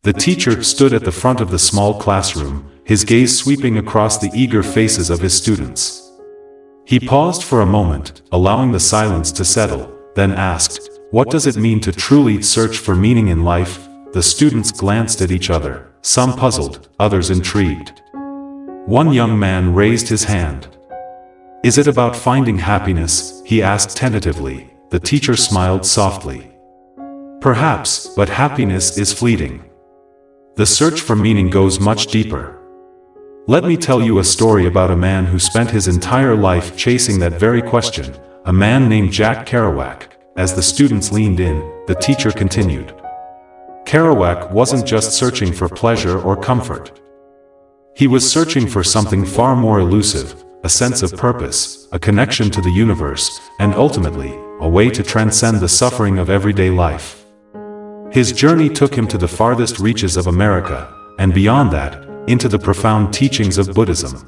The teacher stood at the front of the small classroom, his gaze sweeping across the eager faces of his students. He paused for a moment, allowing the silence to settle, then asked, "What does it mean to truly search for meaning in life?" The students glanced at each other, some puzzled, others intrigued. One young man raised his hand. "Is it about finding happiness?" he asked tentatively. The teacher smiled softly. "Perhaps, but happiness is fleeting. The search for meaning goes much deeper. Let me tell you a story about a man who spent his entire life chasing that very question, a man named Jack Kerouac." As the students leaned in, the teacher continued. Kerouac wasn't just searching for pleasure or comfort. He was searching for something far more elusive, a sense of purpose, a connection to the universe, and ultimately, a way to transcend the suffering of everyday life. His journey took him to the farthest reaches of America, and beyond that, into the profound teachings of Buddhism.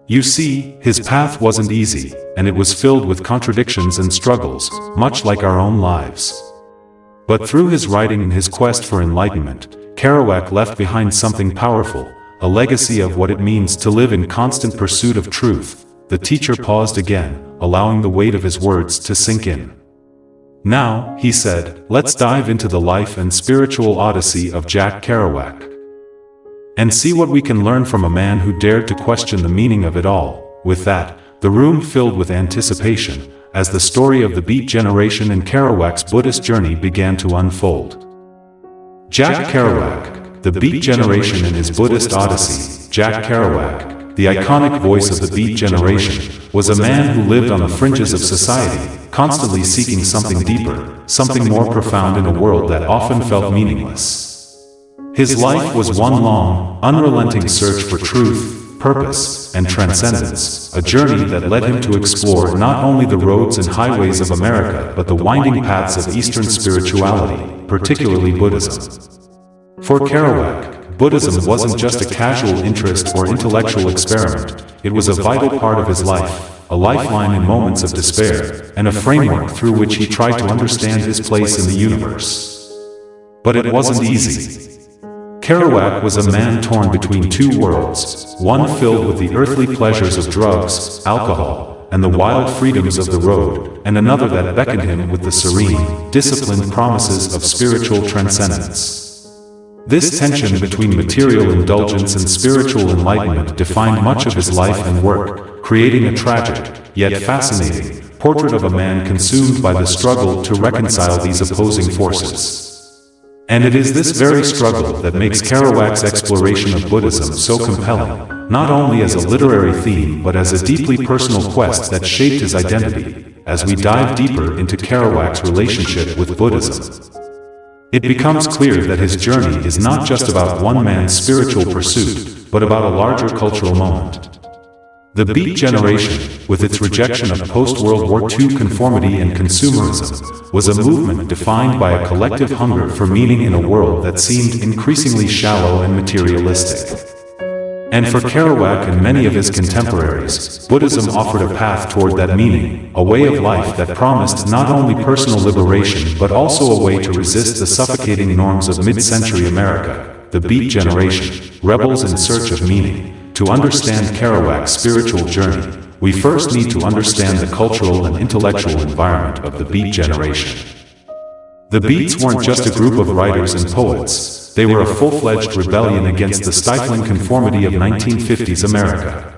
You see, his path wasn't easy, and it was filled with contradictions and struggles, much like our own lives. But through his writing and his quest for enlightenment, Kerouac left behind something powerful, a legacy of what it means to live in constant pursuit of truth. The teacher paused again, allowing the weight of his words to sink in. "Now," he said, "let's dive into the life and spiritual odyssey of Jack Kerouac, and see what we can learn from a man who dared to question the meaning of it all." With that, the room filled with anticipation, as the story of the Beat Generation and Kerouac's Buddhist journey began to unfold. Jack Kerouac, the Beat Generation and his Buddhist Odyssey. Jack Kerouac, the iconic voice of the Beat Generation, was a man who lived on the fringes of society, constantly seeking something deeper, something more profound in a world that often felt meaningless. His life was one long, unrelenting search for truth, purpose, and transcendence, a journey that led him to explore not only the roads and highways of America but the winding paths of Eastern spirituality, particularly Buddhism. For Kerouac, Buddhism wasn't just a casual interest or intellectual experiment, it was a vital part of his life, a lifeline in moments of despair, and a framework through which he tried to understand his place in the universe. But it wasn't easy. Kerouac was a man torn between two worlds, one filled with the earthly pleasures of drugs, alcohol, and the wild freedoms of the road, and another that beckoned him with the serene, disciplined promises of spiritual transcendence. This tension between material indulgence and spiritual enlightenment defined much of his life and work, creating a tragic, yet fascinating, portrait of a man consumed by the struggle to reconcile these opposing forces. And it is this very struggle that makes Kerouac's exploration of Buddhism so compelling, not only as a literary theme but as a deeply personal quest that shaped his identity. As we dive deeper into Kerouac's relationship with Buddhism, it becomes clear that his journey is not just about one man's spiritual pursuit, but about a larger cultural moment. The Beat Generation, with its rejection of post-World War II conformity and consumerism, was a movement defined by a collective hunger for meaning in a world that seemed increasingly shallow and materialistic. And for Kerouac and many of his contemporaries, Buddhism offered a path toward that meaning, a way of life that promised not only personal liberation but also a way to resist the suffocating norms of mid-century America. The Beat Generation, rebels in search of meaning. To understand Kerouac's spiritual journey, we first need to understand the cultural and intellectual environment of the Beat Generation. The Beats weren't just a group of writers and poets, they were a full-fledged rebellion against the stifling conformity of 1950s America.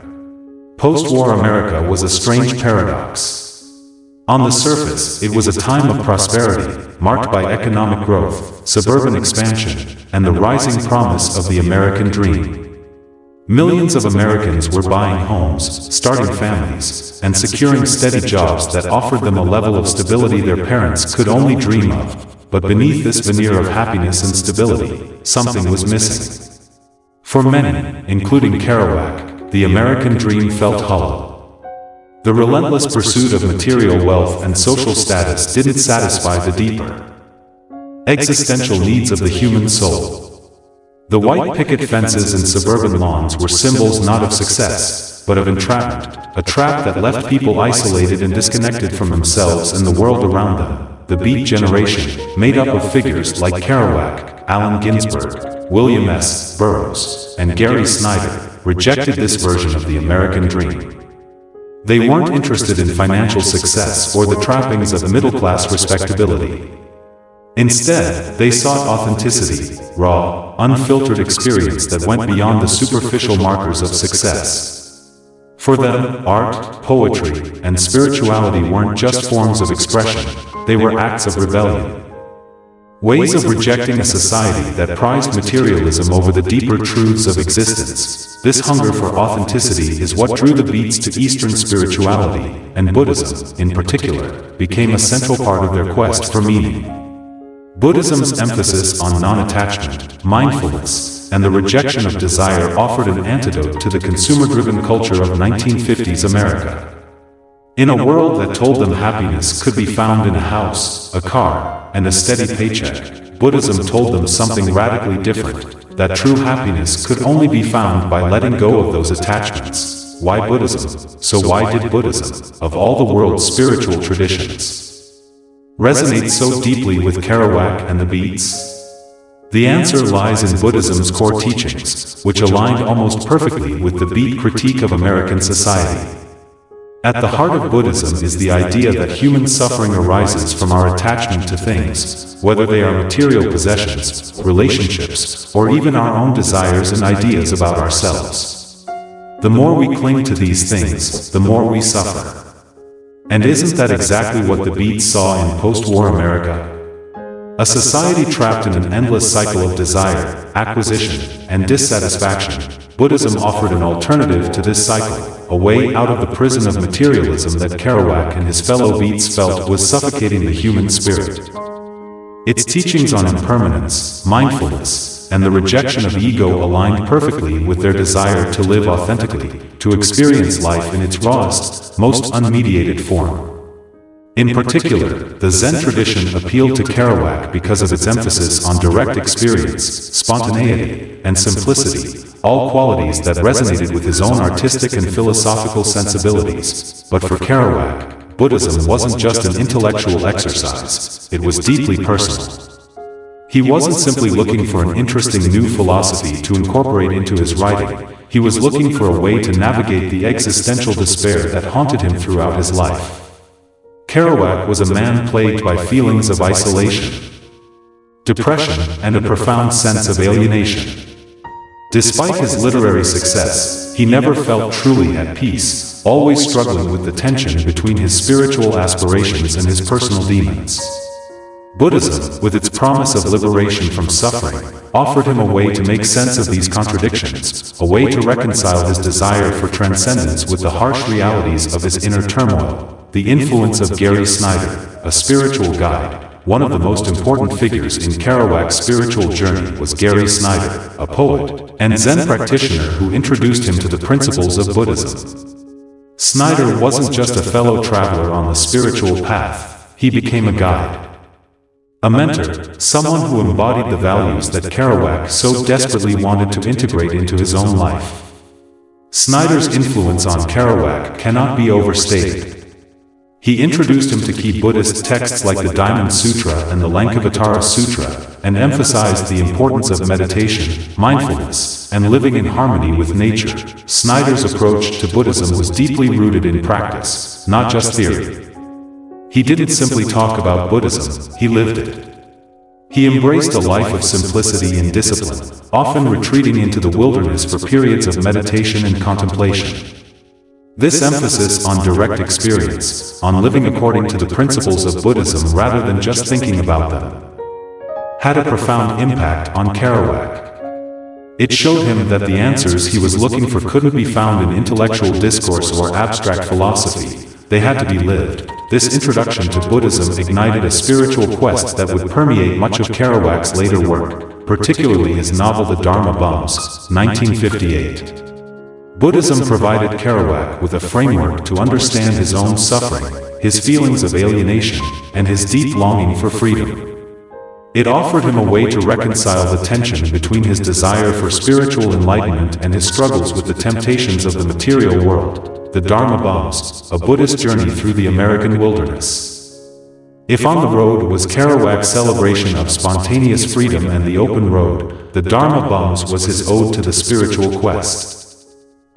Post-war America was a strange paradox. On the surface, it was a time of prosperity, marked by economic growth, suburban expansion, and the rising promise of the American dream. Millions of Americans were buying homes, starting families, and securing steady jobs that offered them a level of stability their parents could only dream of. But beneath this veneer of happiness and stability, something was missing. For many, including Kerouac, the American dream felt hollow. The relentless pursuit of material wealth and social status didn't satisfy the deeper existential needs of the human soul. The white picket fences and suburban lawns were symbols not of success, but of entrapment, a trap that left people isolated and disconnected from themselves and the world around them. the Beat generation, made up of figures like Kerouac, Allen Ginsberg, William S. Burroughs, and Gary Snyder, rejected this version of the American dream. They weren't interested in financial success or the trappings of middle-class respectability. Instead, they sought authenticity, raw, unfiltered experience that went beyond the superficial markers of success. For them, art, poetry, and spirituality weren't just forms of expression, they were acts of rebellion. Ways of rejecting a society that prized materialism over the deeper truths of existence. This hunger for authenticity is what drew the Beats to Eastern spirituality, and Buddhism, in particular, became a central part of their quest for meaning. Buddhism's emphasis on non-attachment, mindfulness, and the rejection of desire offered an antidote to the consumer-driven culture of 1950s America. In a world that told them happiness could be found in a house, a car, and a steady paycheck, Buddhism told them something radically different, that true happiness could only be found by letting go of those attachments. Why Buddhism? So why did Buddhism, of all the world's spiritual traditions, resonate so deeply with Kerouac and the Beats? The answer lies in Buddhism's core teachings, which aligned almost perfectly with the Beat critique of American society. At the heart of Buddhism is the idea that human suffering arises from our attachment to things, whether they are material possessions, relationships, or even our own desires and ideas about ourselves. The more we cling to these things, the more we suffer. And isn't that exactly what the Beats saw in post-war America? A society trapped in an endless cycle of desire, acquisition, and dissatisfaction. Buddhism offered an alternative to this cycle, a way out of the prison of materialism that Kerouac and his fellow Beats felt was suffocating the human spirit. Its teachings on impermanence, mindfulness, and the rejection of ego aligned perfectly with their desire to live authentically, to experience life in its rawest, most unmediated form. In particular, the Zen tradition appealed to Kerouac because of its emphasis on direct experience, spontaneity, and simplicity, all qualities that resonated with his own artistic and philosophical sensibilities. But for Kerouac, Buddhism wasn't just an intellectual exercise, it was deeply personal. He wasn't simply looking for an interesting new philosophy to incorporate into his writing, he was looking for a way to navigate the existential despair that haunted him throughout his life. Kerouac was a man plagued by feelings of isolation, depression, and a profound sense of alienation. Despite his literary success, he never felt truly at peace, always struggling with the tension between his spiritual aspirations and his personal demons. Buddhism, with its promise of liberation from suffering, offered him a way to make sense of these contradictions, a way to reconcile his desire for transcendence with the harsh realities of his inner turmoil. The influence of Gary Snyder, a spiritual guide. One of the most important figures in Kerouac's spiritual journey was Gary Snyder, a poet and Zen practitioner who introduced him to the principles of Buddhism. Snyder wasn't just a fellow traveler on the spiritual path, he became a guide. A mentor, someone who embodied the values that Kerouac so desperately wanted to integrate into his own life. Snyder's influence on Kerouac cannot be overstated. He introduced him to key Buddhist texts like the Diamond Sutra and the Lankavatara Sutra, and emphasized the importance of meditation, mindfulness, and living in harmony with nature. Snyder's approach to Buddhism was deeply rooted in practice, not just theory. He didn't simply talk about Buddhism, he lived it. He embraced a life of simplicity and discipline, often retreating into the wilderness for periods of meditation and contemplation. This emphasis on direct experience, on living according to the principles of Buddhism rather than just thinking about them, had a profound impact on Kerouac. It showed him that the answers he was looking for couldn't be found in intellectual discourse or abstract philosophy, they had to be lived. This introduction to Buddhism ignited a spiritual quest that would permeate much of Kerouac's later work, particularly his novel The Dharma Bums, 1958. Buddhism provided Kerouac with a framework to understand his own suffering, his feelings of alienation, and his deep longing for freedom. It offered him a way to reconcile the tension between his desire for spiritual enlightenment and his struggles with the temptations of the material world. The Dharma Bums, a Buddhist journey through the American wilderness. If on the road was Kerouac's celebration of spontaneous freedom and the open road, the Dharma Bums was his ode to the spiritual quest.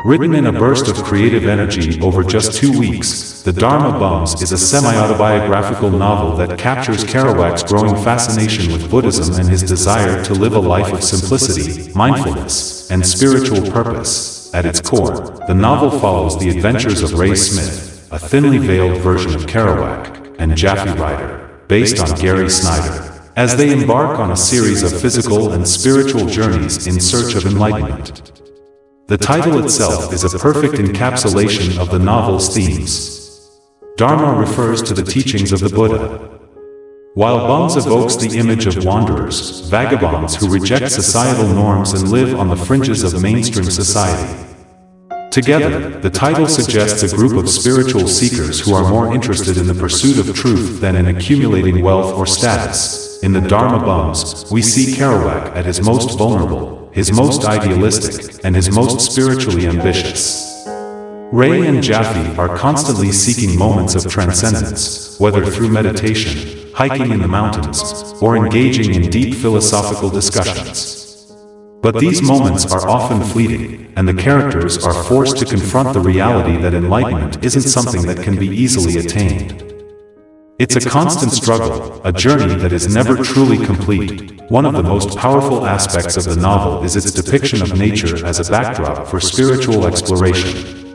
Written in a burst of creative energy over just 2 weeks, The Dharma Bums is a semi-autobiographical novel that captures Kerouac's growing fascination with Buddhism and his desire to live a life of simplicity, mindfulness, and spiritual purpose. At its core, the novel follows the adventures of Ray Smith, a thinly veiled version of Kerouac, and Jaffe Ryder, based on Gary Snyder, as they embark on a series of physical and spiritual journeys in search of enlightenment. The title itself is a perfect encapsulation of the novel's themes. Dharma refers to the teachings of the Buddha, while Bums evokes the image of wanderers, vagabonds who reject societal norms and live on the fringes of mainstream society. Together, the title suggests a group of spiritual seekers who are more interested in the pursuit of truth than in accumulating wealth or status. In the Dharma Bums, we see Kerouac at his most vulnerable, his most idealistic, and his most spiritually ambitious. Ray and Jaffe are constantly seeking moments of transcendence, whether through meditation, hiking in the mountains, or engaging in deep philosophical discussions. But these moments are often fleeting, and the characters are forced to confront the reality that enlightenment isn't something that can be easily attained. It's a constant struggle, a journey that is never truly complete. One of the most powerful aspects of the novel is its depiction of nature as a backdrop for spiritual exploration.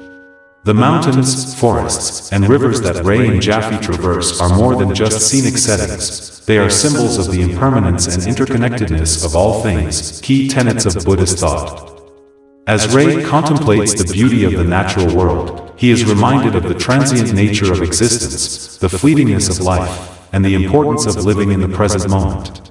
The mountains, forests, and rivers that Ray and Jaffe traverse are more than just scenic settings. They are symbols of the impermanence and interconnectedness of all things, key tenets of Buddhist thought. As Ray contemplates the beauty of the natural world, he is reminded of the transient nature of existence, the fleetingness of life, and the importance of living in the present moment.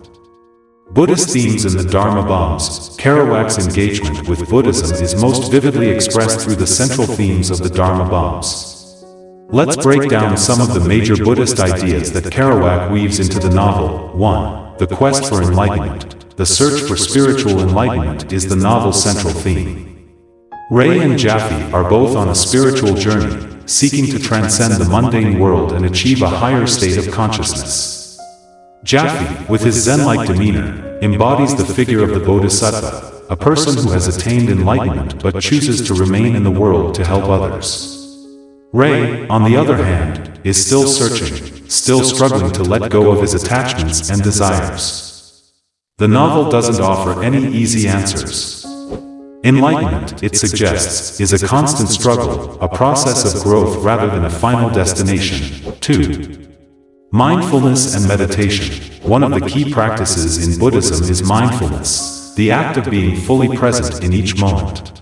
Buddhist themes in the Dharma Bums. Kerouac's engagement with Buddhism is most vividly expressed through the central themes of the Dharma Bums. Let's break down some of the major Buddhist ideas that Kerouac weaves into the novel. 1. The quest for enlightenment. The search for spiritual enlightenment is the novel's central theme. Ray and Jaffe are both on a spiritual journey, seeking to transcend the mundane world and achieve a higher state of consciousness. Jaffe, with his Zen-like demeanor, embodies the figure of the Bodhisattva, a person who has attained enlightenment but chooses to remain in the world to help others. Ray, on the other hand, is still searching, still struggling to let go of his attachments and desires. The novel doesn't offer any easy answers. Enlightenment, it suggests, is a constant struggle, a process of growth rather than a final destination. 2. Mindfulness and meditation. One of the key practices in Buddhism is mindfulness, the act of being fully present in each moment.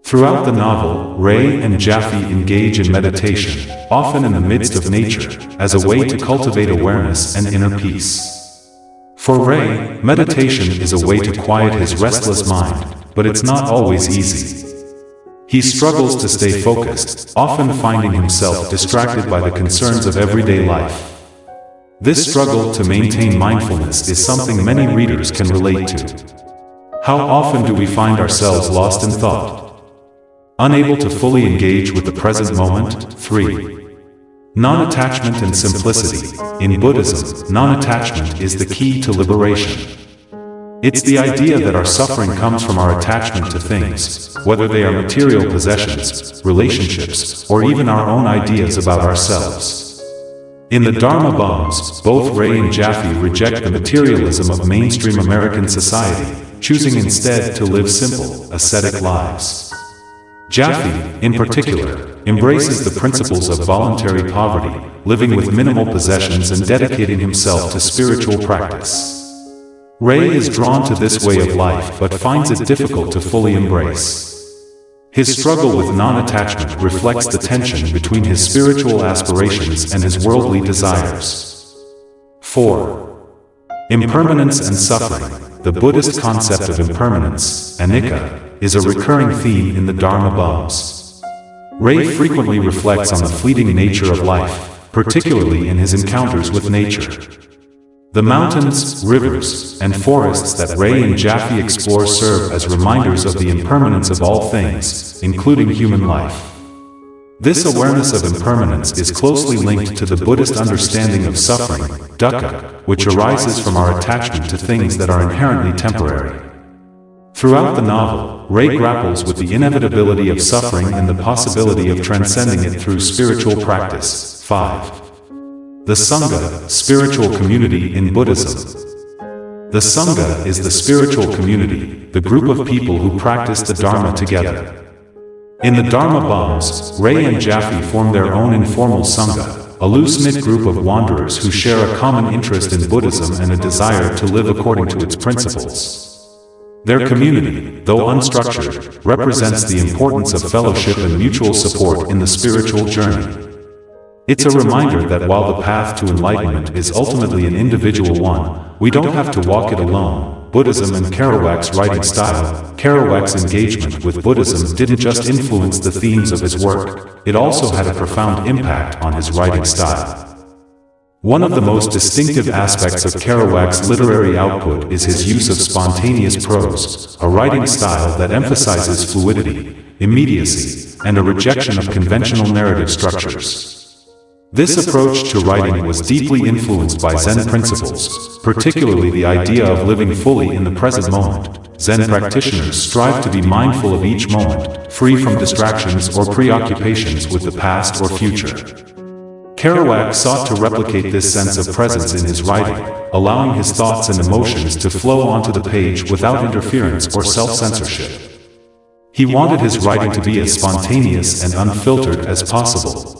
Throughout the novel, Ray and Jaffe engage in meditation, often in the midst of nature, as a way to cultivate awareness and inner peace. For Ray, meditation is a way to quiet his restless mind, but it's not always easy. He struggles to stay focused, often finding himself distracted by the concerns of everyday life. This struggle to maintain mindfulness is something many readers can relate to. How often do we find ourselves lost in thought? Unable to fully engage with the present moment? 3. Non-attachment and simplicity. In Buddhism, non-attachment is the key to liberation. It's the idea that our suffering comes from our attachment to things, whether they are material possessions, relationships, or even our own ideas about ourselves. In the Dharma Bums, both Ray and Jaffe reject the materialism of mainstream American society, choosing instead to live simple, ascetic lives. Jaffe, in particular, embraces the principles of voluntary poverty, living with minimal possessions and dedicating himself to spiritual practice. Ray is drawn to this way of life but finds it difficult to fully embrace. His struggle with non-attachment reflects the tension between his spiritual aspirations and his worldly desires. 4. Impermanence and suffering. The Buddhist concept of impermanence, anicca, is a recurring theme in the Dharma Bums. Ray frequently reflects on the fleeting nature of life, particularly in his encounters with nature. The mountains, rivers, and forests that Ray and Jaffe explore serve as reminders of the impermanence of all things, including human life. This awareness of impermanence is closely linked to the Buddhist understanding of suffering, dukkha, which arises from our attachment to things that are inherently temporary. Throughout the novel, Ray grapples with the inevitability of suffering and the possibility of transcending it through spiritual practice. 5. The Sangha, spiritual community in Buddhism. The Sangha is the spiritual community, the group of people who practice the Dharma together. In the Dharma Bums, Ray and Jaffe form their own informal Sangha, a loose-knit group of wanderers who share a common interest in Buddhism and a desire to live according to its principles. Their community, though unstructured, represents the importance of fellowship and mutual support in the spiritual journey. It's a reminder that while the path to enlightenment is ultimately an individual one, we don't have to walk it alone. Buddhism and Kerouac's writing style. Kerouac's engagement with Buddhism didn't just influence the themes of his work, it also had a profound impact on his writing style. One of the most distinctive aspects of Kerouac's literary output is his use of spontaneous prose, a writing style that emphasizes fluidity, immediacy, and a rejection of conventional narrative structures. This approach to writing was deeply influenced by Zen principles, particularly the idea of living fully in the present moment. Zen practitioners strive to be mindful of each moment, free from distractions or preoccupations with the past or future. Kerouac sought to replicate this sense of presence in his writing, allowing his thoughts and emotions to flow onto the page without interference or self-censorship. He wanted his writing to be as spontaneous and unfiltered as possible,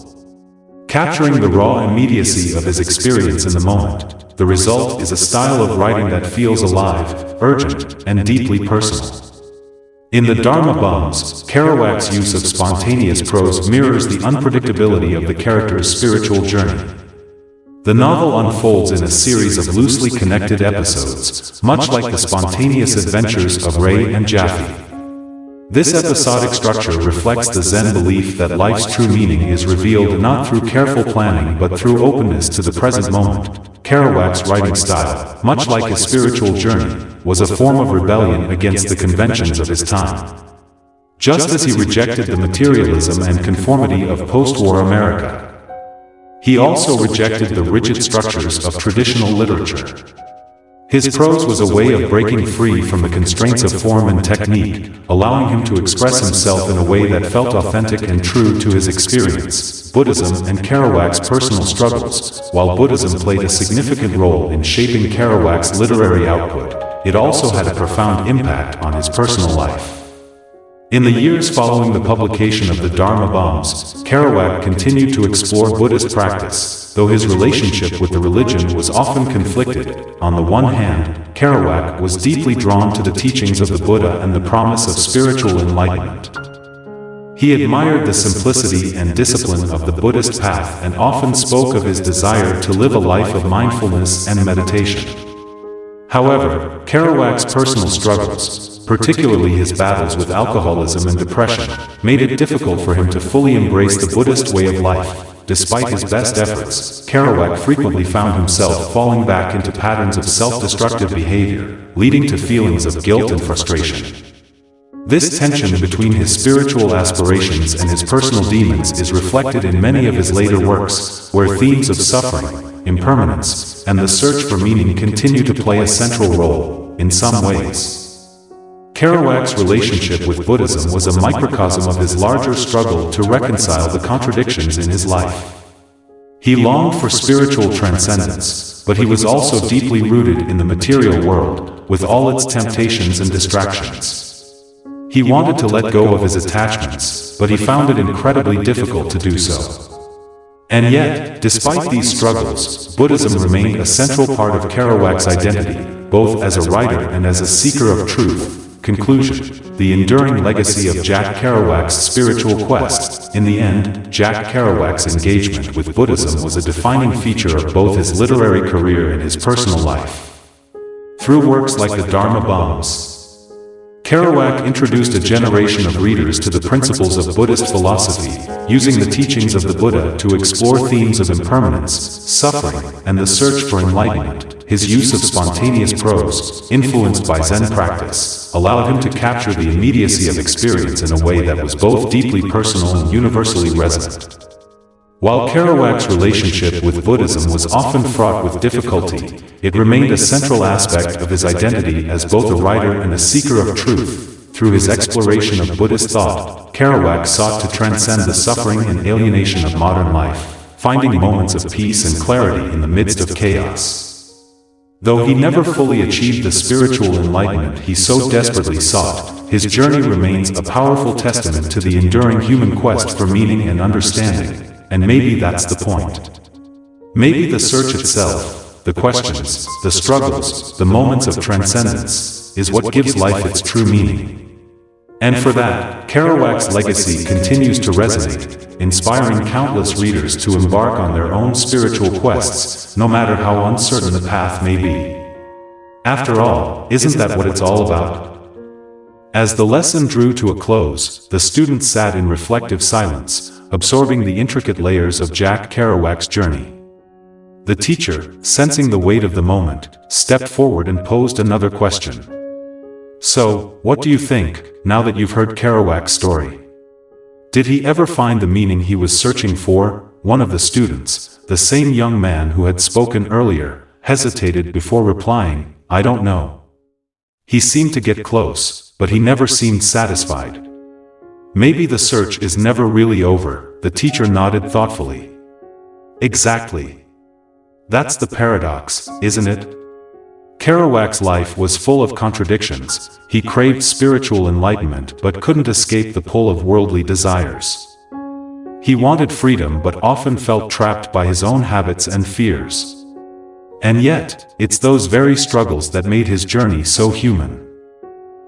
capturing the raw immediacy of his experience in the moment. The result is a style of writing that feels alive, urgent, and deeply personal. In the Dharma Bums, Kerouac's use of spontaneous prose mirrors the unpredictability of the character's spiritual journey. The novel unfolds in a series of loosely connected episodes, much like the spontaneous adventures of Ray and Jaffe. This episodic structure reflects the Zen belief that life's true meaning is revealed not through careful planning but through openness to the present moment. Kerouac's writing style, much like his spiritual journey, was a form of rebellion against the conventions of his time. Just as he rejected the materialism and conformity of post-war America, he also rejected the rigid structures of traditional literature. His prose was a way of breaking free from the constraints of form and technique, allowing him to express himself in a way that felt authentic and true to his experience. Buddhism and Kerouac's personal struggles. While Buddhism played a significant role in shaping Kerouac's literary output, it also had a profound impact on his personal life. In the years following the publication of the Dharma Bums, Kerouac continued to explore Buddhist practice, though his relationship with the religion was often conflicted. On the one hand, Kerouac was deeply drawn to the teachings of the Buddha and the promise of spiritual enlightenment. He admired the simplicity and discipline of the Buddhist path and often spoke of his desire to live a life of mindfulness and meditation. However, Kerouac's personal struggles, particularly his battles with alcoholism and depression, made it difficult for him to fully embrace the Buddhist way of life. Despite his best efforts, Kerouac frequently found himself falling back into patterns of self-destructive behavior, leading to feelings of guilt and frustration. This tension between his spiritual aspirations and his personal demons is reflected in many of his later works, where themes of suffering, impermanence, and the search for meaning continue to play a central role. In some ways, Kerouac's relationship with Buddhism was a microcosm of his larger struggle to reconcile the contradictions in his life. He longed for spiritual transcendence, but he was also deeply rooted in the material world, with all its temptations and distractions. He wanted to let go of his attachments, but he found it incredibly difficult to do so. And yet, despite these struggles, Buddhism remained a central part of Kerouac's identity, both as a writer and as a seeker of truth. Conclusion: the enduring legacy of Jack Kerouac's spiritual quest. In the end, Jack Kerouac's engagement with Buddhism was a defining feature of both his literary career and his personal life. Through works like the Dharma Bums, Kerouac introduced a generation of readers to the principles of Buddhist philosophy, using the teachings of the Buddha to explore themes of impermanence, suffering, and the search for enlightenment. his use of spontaneous prose, influenced by Zen practice, allowed him to capture the immediacy of experience in a way that was both deeply personal and universally resonant. While Kerouac's relationship with Buddhism was often fraught with difficulty, it remained a central aspect of his identity as both a writer and a seeker of truth. Through his exploration of Buddhist thought, Kerouac sought to transcend the suffering and alienation of modern life, finding moments of peace and clarity in the midst of chaos. Though he never fully achieved the spiritual enlightenment he so desperately sought, his journey remains a powerful testament to the enduring human quest for meaning and understanding. And maybe that's the point. Maybe the search itself, the questions, the struggles, the moments of transcendence, is what gives life its true meaning. And for that, Kerouac's legacy continues to resonate, inspiring countless readers to embark on their own spiritual quests, no matter how uncertain the path may be. After all, isn't that what it's all about? As the lesson drew to a close, the students sat in reflective silence, absorbing the intricate layers of Jack Kerouac's journey. The teacher, sensing the weight of the moment, stepped forward and posed another question. So, what do you think, now that you've heard Kerouac's story? Did he ever find the meaning he was searching for? One of the students, the same young man who had spoken earlier, hesitated before replying, "I don't know." He seemed to get close, but he never seemed satisfied. Maybe the search is never really over, the teacher nodded thoughtfully. Exactly. That's the paradox, isn't it? Kerouac's life was full of contradictions. He craved spiritual enlightenment but couldn't escape the pull of worldly desires. He wanted freedom but often felt trapped by his own habits and fears. And yet, it's those very struggles that made his journey so human.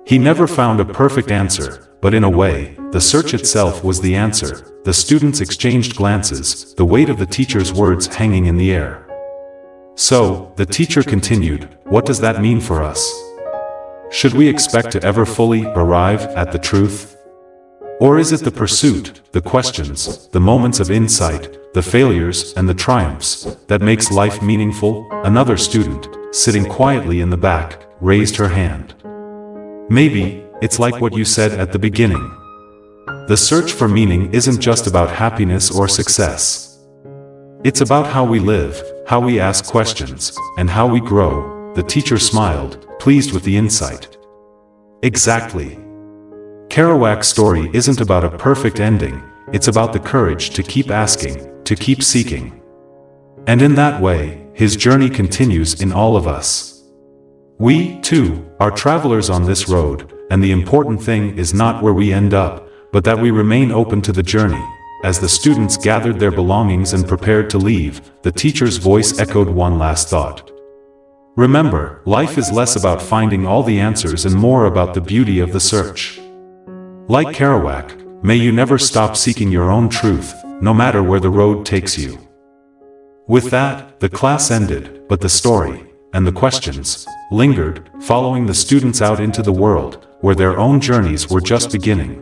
He never found a perfect answer, but in a way, the search itself was the answer. The students exchanged glances, the weight of the teacher's words hanging in the air. So, the teacher continued, what does that mean for us? Should we expect to ever fully arrive at the truth? Or is it the pursuit, the questions, the moments of insight, the failures and the triumphs, that makes life meaningful? Another student, sitting quietly in the back, raised her hand. Maybe, it's like what you said at the beginning. The search for meaning isn't just about happiness or success. It's about how we live, how we ask questions, and how we grow. The teacher smiled, pleased with the insight. Exactly. Kerouac's story isn't about a perfect ending, it's about the courage to keep asking, to keep seeking. And in that way, his journey continues in all of us. We, too, are travelers on this road, and the important thing is not where we end up, but that we remain open to the journey. As the students gathered their belongings and prepared to leave, the teacher's voice echoed one last thought. Remember, life is less about finding all the answers and more about the beauty of the search. Like Kerouac, may you never stop seeking your own truth, no matter where the road takes you. With that, the class ended, but the story, and the questions, lingered, following the students out into the world, where their own journeys were just beginning.